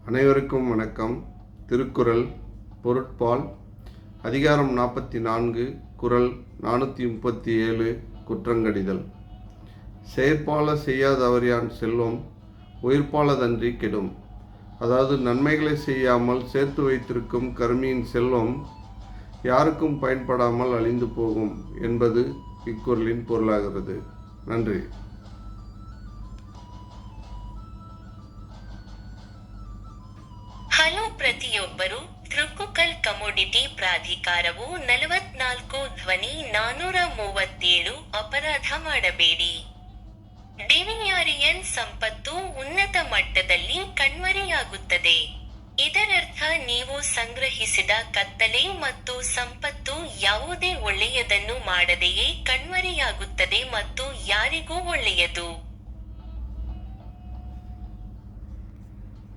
அனைவருக்கும் வணக்கம். திருக்குறள் பொருட்பால் அதிகாரம் 44 குறள் 437 குற்றங்கடிதல். செயற்பால செய்யாதவர் யான் செல்வம் உயிர்ப்பாலதன்றி கெடும். அதாவது நன்மைகளை செய்யாமல் சேர்த்து வைத்திருக்கும் கருமியின் செல்வம் யாருக்கும் பயன்படாமல் அழிந்து போகும் என்பது இக்குறளின் பொருளாகிறது. நன்றி. ಹಲೋ ಪ್ರತಿಯೊಬ್ಬರು. ತೃಕ್ಕುಕಲ್ ಕಮೋಡಿಟಿ ಪ್ರಾಧಿಕಾರವು 44 ಧ್ವನಿ 437 ಅಪರಾಧ ಮಾಡಬೇಡಿ. ಡಿವಿಆರ್ಎನ್ ಸಂಪತ್ತು ಉನ್ನತ ಮಟ್ಟದಲ್ಲಿ ಕಣ್ಮರೆಯಾಗುತ್ತದೆ. ಇದರರ್ಥ ನೀವು ಸಂಗ್ರಹಿಸಿದ ಕತ್ತಲೆ ಮತ್ತು ಸಂಪತ್ತು ಯಾವುದೇ ಒಳ್ಳೆಯದನ್ನು ಮಾಡದೆಯೇ ಕಣ್ಮರೆಯಾಗುತ್ತದೆ ಮತ್ತು ಯಾರಿಗೂ ಒಳ್ಳೆಯದು